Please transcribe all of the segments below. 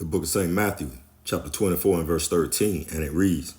the book of St. Matthew, chapter 24 and verse 13, and it reads,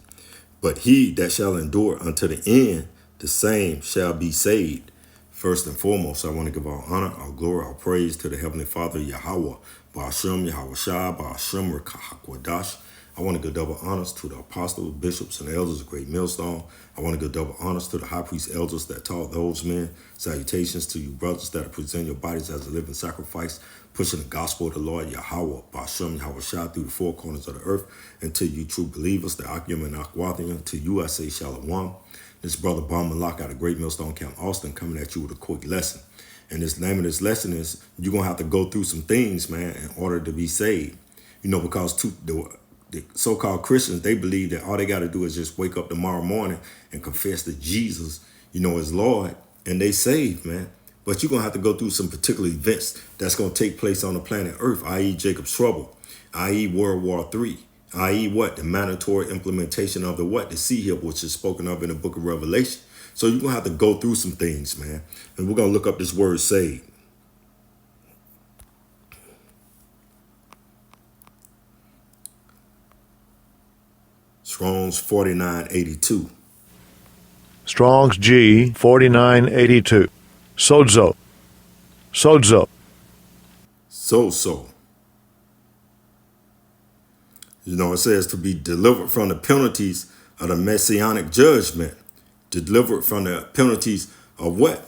"But he that shall endure unto the end, the same shall be saved." First and foremost, I want to give our honor, our glory, our praise to the Heavenly Father, Yahweh, Ba'ashem, Yahweh Shai, Ba'ashem, Rekahakwadash. I want to give double honors to the apostles, bishops, and elders of Great Millstone. I want to give double honors to the high priest elders that taught those men. Salutations to you brothers that are presenting your bodies as a living sacrifice, pushing the gospel of the Lord Yahweh, Ba'ashem, Yahweh Shai, through the four corners of the earth. And to you true believers, the Akim and Akwathian, to you I say Shalom. This brother Bauman Locke out of Great Millstone Camp, Austin, coming at you with a quick lesson. And this name of this lesson is, you're going to have to go through some things, man, in order to be saved. You know, because the so-called Christians, they believe that all they got to do is just wake up tomorrow morning and confess that Jesus, as Lord, and they saved, man. But you're going to have to go through some particular events that's going to take place on the planet Earth, i.e. Jacob's trouble, i.e. World War III, i.e. what? The mandatory implementation of the seal, which is spoken of in the book of Revelation. So you're going to have to go through some things, man. And we're going to look up this word saved. Strong's 4982. Strong's G 4982. Sozo. Sozo. So. It says to be delivered from the penalties of the messianic judgment. Delivered from the penalties of what?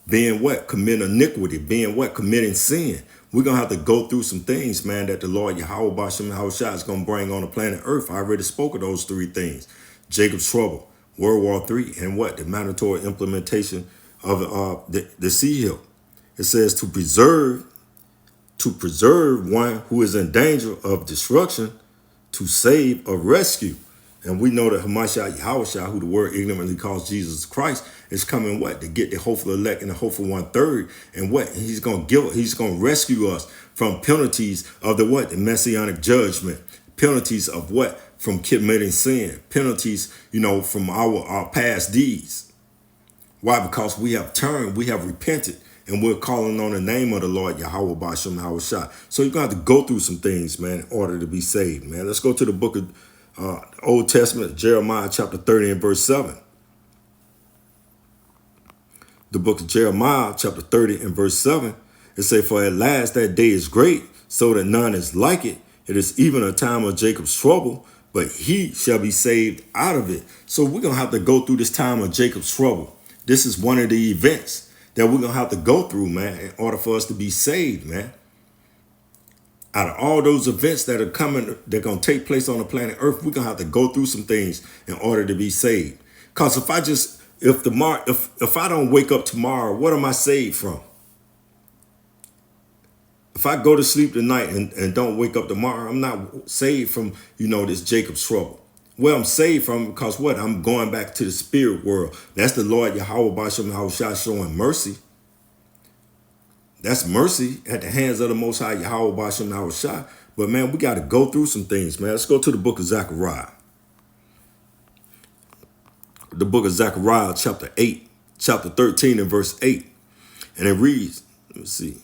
Being what? Committing iniquity. Being what? Committing sin. We're going to have to go through some things, man, that the Lord Yahweh Ba'ashem Yahweh Shai is going to bring on the planet Earth. I already spoke of those three things. Jacob's trouble, World War III, and what? The mandatory implementation of the seal. It says to preserve one who is in danger of destruction, to save or rescue. And we know that Hamashiach Yahushua, who the word ignorantly calls Jesus Christ, is coming what? To get the hopeful elect and the hopeful 1/3. And what? He's going to rescue us from penalties of the what? The messianic judgment. Penalties of what? From committing sin. Penalties, from our past deeds. Why? Because we have turned, we have repented, and we're calling on the name of the Lord Yahweh Ba'ashem Yahweh Shai. So you're going to have to go through some things, man, in order to be saved, man. Let's go to the book of Old Testament, Jeremiah chapter 30 and verse 7. The book of Jeremiah chapter 30 and verse 7, it says, "For at last that day is great, so that none is like it. It is even a time of Jacob's trouble, but he shall be saved out of it." So we're going to have to go through this time of Jacob's trouble. This is one of the events that we're going to have to go through, man, in order for us to be saved, man. Out of all those events that are coming, they're going to take place on the planet Earth, we're going to have to go through some things in order to be saved. Because if I don't wake up tomorrow, what am I saved from? If I go to sleep tonight and don't wake up tomorrow, I'm not saved from, this Jacob's trouble. Well, I'm saved from because what? I'm going back to the spirit world. That's the Lord Yahweh Ba'ashem Yahweh Shai showing mercy. That's mercy at the hands of the Most High Yahweh Ba'ashem Yahweh Shai. But man, we got to go through some things, man. Let's go to the book of Zechariah. The book of Zechariah, chapter 13 and verse 8. And it reads, let me see.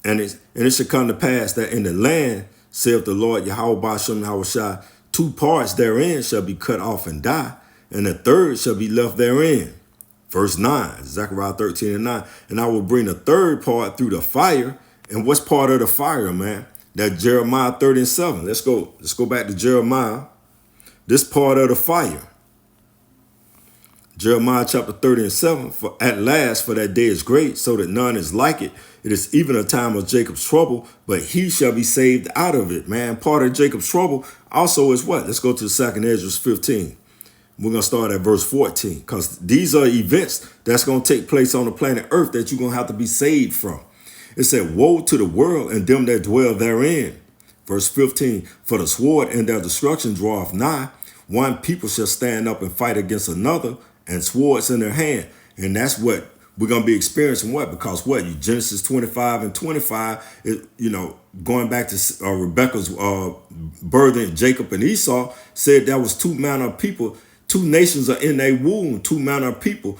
And it shall come to pass that in the land, saith the Lord Yahweh Ba'ashem Yahweh Shai, 2 parts therein shall be cut off and die, and the third shall be left therein. Verse 9, Zechariah 13 and 9. "And I will bring the third part through the fire." And what's part of the fire, man? That Jeremiah 30 and 7. Let's go back to Jeremiah. This part of the fire. Jeremiah chapter 30 and 7. "For at last, for that day is great, so that none is like it. It is even a time of Jacob's trouble, but he shall be saved out of it." Man, part of Jacob's trouble also is what? Let's go to the 2nd Esdras 15. We're going to start at verse 14, because these are events that's going to take place on the planet Earth that you're going to have to be saved from. It said, "Woe to the world and them that dwell therein." Verse 15, "For the sword and their destruction draweth nigh. One people shall stand up and fight against another, and swords in their hand." And that's what we're going to be experiencing. What? Because what? Genesis 25 and 25, going back to Rebekah's birthing Jacob and Esau, said there was 2 manner of people. 2 nations are in their womb. 2 manner of people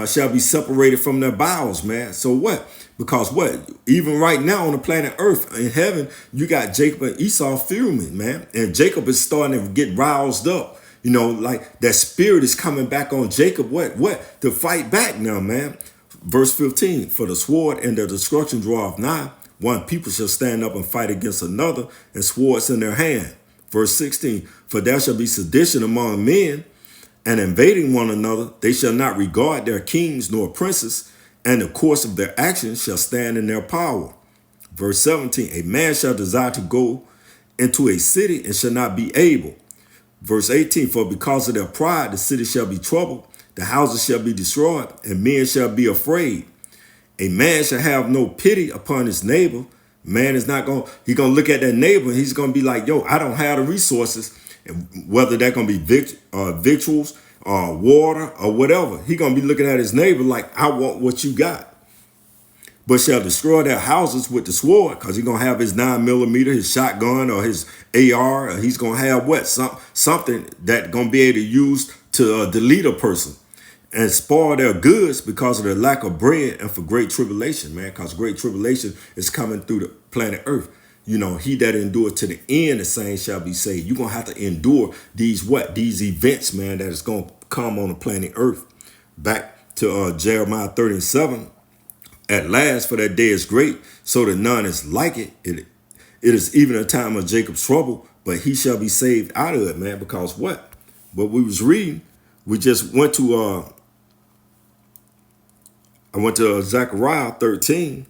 shall be separated from their bowels, man. So what? Because what? Even right now on the planet Earth, in heaven, you got Jacob and Esau fuming, man. And Jacob is starting to get roused up. Like that spirit is coming back on Jacob. What? To fight back now, man. Verse 15, for the sword and the destruction draweth nigh. One people shall stand up and fight against another, and swords in their hand. Verse 16, for there shall be sedition among men, and invading one another, they shall not regard their kings nor princes, and the course of their actions shall stand in their power. Verse 17, a man shall desire to go into a city and shall not be able. Verse 18, for because of their pride, the city shall be troubled, the houses shall be destroyed, and men shall be afraid. A man shall have no pity upon his neighbor. Man is not he's going to look at that neighbor and he's going to be like, yo, I don't have the resources. And whether they're going to be victuals or water or whatever, he's going to be looking at his neighbor like, I want what you got. But shall destroy their houses with the sword, because he's going to have his 9mm, his shotgun, or his AR, or he's going to have what? Something that going to be able to use to delete a person. And spoil their goods because of their lack of bread and for great tribulation, man, because great tribulation is coming through the planet Earth. He that endured to the end, the same shall be saved. You're going to have to endure these events, man, that is going to come on the planet Earth. Back to Jeremiah 30:7. At last, for that day is great, so that none is like it. It is even a time of Jacob's trouble, but he shall be saved out of it, man, because what we was reading, we just went to I went to Zechariah 13,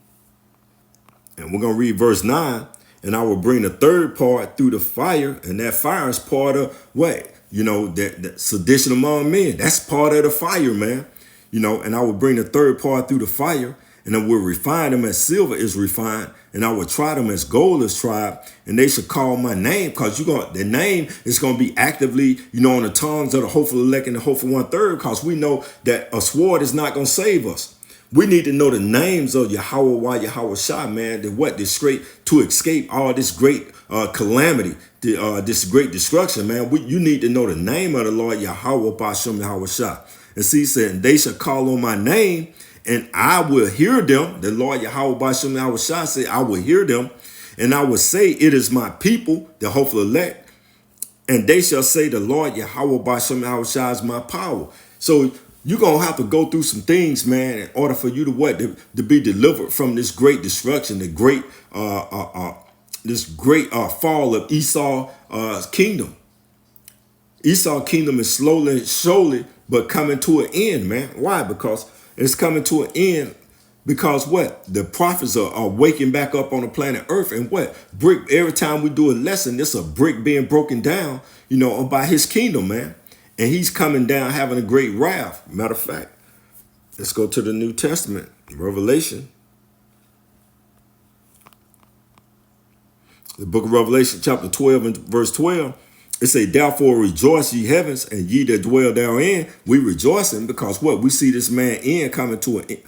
and we're going to read verse 9, and I will bring the third part through the fire, and that fire is part of what? That sedition among men. That's part of the fire, man. And I will bring the third part through the fire, and I will refine them as silver is refined, and I will try them as gold is tried, and they shall call my name, because the name is going to be actively, on the tongues of the hopeful elect and the hopeful 1/3, because we know that a sword is not going to save us. We need to know the names of Yahweh, Yahweh Shah, man, to escape all this great calamity, this great destruction, man. You need to know the name of the Lord, Yahweh, Bashem, Yahweh Shah. And see, he said, they shall call on my name, and I will hear them. The Lord, Yahweh, Bashem, Yahweh Shah said, I will hear them, and I will say, it is my people, the hopeful elect. And they shall say, the Lord, Yahweh, Bashem, Yahweh Shah is my power. So you're going to have to go through some things, man, in order for you to be delivered from this great destruction, the great fall of Esau's kingdom. Esau's kingdom is slowly, but coming to an end, man. Why? Because it's coming to an end because what? The prophets are waking back up on the planet Earth, and what? Every time we do a lesson, there's a brick being broken down, by his kingdom, man. And he's coming down having a great wrath. Matter of fact, let's go to the New Testament, Revelation. The book of Revelation, chapter 12 and verse 12. It say, therefore rejoice ye heavens, and ye that dwell therein. We rejoicing because what? We see this man coming to an end,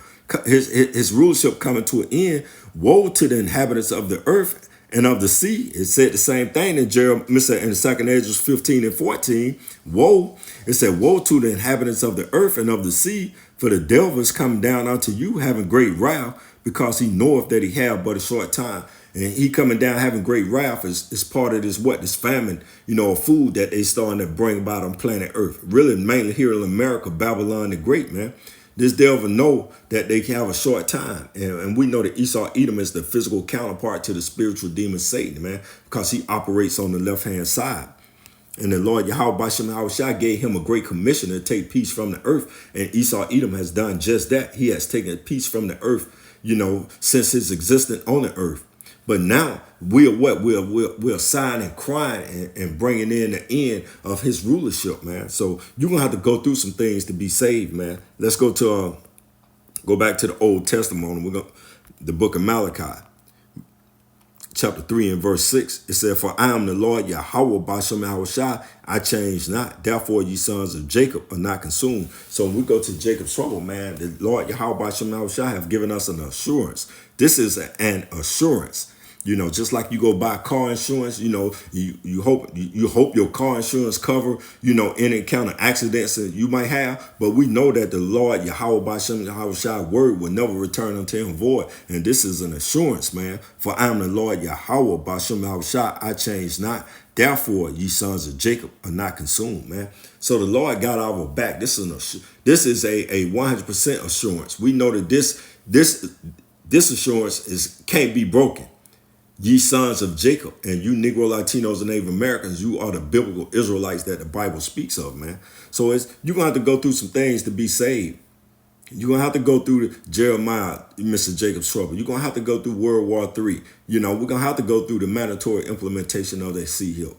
his rulership coming to an end. Woe to the inhabitants of the earth and of the sea. It said the same thing in Jeremiah, in the second Esdras 15 and 14. Woe. It said, woe to the inhabitants of the earth and of the sea, for the devil is coming down unto you, having great wrath, because he knoweth that he have but a short time. And he coming down having great wrath is part of this famine, of food that they starting to bring about on planet Earth. Really, mainly here in America, Babylon the Great, man. This devil know that they can have a short time. And we know that Esau Edom is the physical counterpart to the spiritual demon Satan, man, because he operates on the left-hand side. And the Lord Yahweh Bashem Yahweh Shah gave him a great commission to take peace from the earth. And Esau Edom has done just that. He has taken peace from the earth, since his existence on the earth. But now we're sighing and crying and bringing in the end of his rulership, man. So you're gonna have to go through some things to be saved, man. Let's go back to the Old Testament. We're going the book of Malachi, chapter 3 and verse 6. It said, for I am the Lord Yahweh Bashem Yahweh Shah, I change not. Therefore ye sons of Jacob are not consumed. So when we go to Jacob's trouble, man, the Lord Yahweh Bashem Yahweh Shah have given us an assurance. This is an assurance. Just like you go buy car insurance, you hope your car insurance cover, any kind of accidents that you might have. But we know that the Lord Yahweh Bashem Yahweh Shai word will never return unto him void. And this is an assurance, man. For I am the Lord Yahweh Bashem Yahweh Shai, I change not. Therefore, ye sons of Jacob are not consumed, man. So the Lord got our back. This is a 100% assurance. We know that this assurance can't be broken. Ye sons of Jacob, and you Negro, Latinos, and Native Americans, you are the biblical Israelites that the Bible speaks of, man. So you're going to have to go through some things to be saved. You're going to have to go through Jeremiah, Mr. Jacob's trouble. You're going to have to go through World War III. We're going to have to go through the mandatory implementation of that sea hill.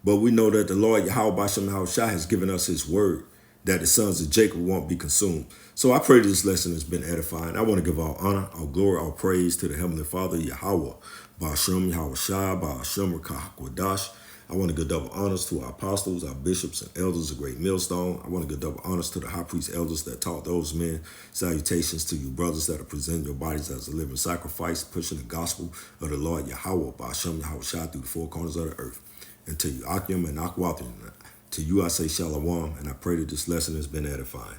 But we know that the Lord Yahweh Bashem Yahweh Shai has given us his word that the sons of Jacob won't be consumed. So I pray this lesson has been edifying. I want to give all honor, all glory, all praise to the Heavenly Father, Yahweh, Bashem Yahweh Shai, Bashem Rakahakwadash. I want to give double honors to our apostles, our bishops, and elders of Great Millstone. I want to give double honors to the high priest elders that taught those men. Salutations to you brothers that are presenting your bodies as a living sacrifice, pushing the gospel of the Lord Yahweh, Bashem Yahweh Shai, through the four corners of the earth. And to you, Akim and Akwathim, to you I say Shalom, and I pray that this lesson has been edifying.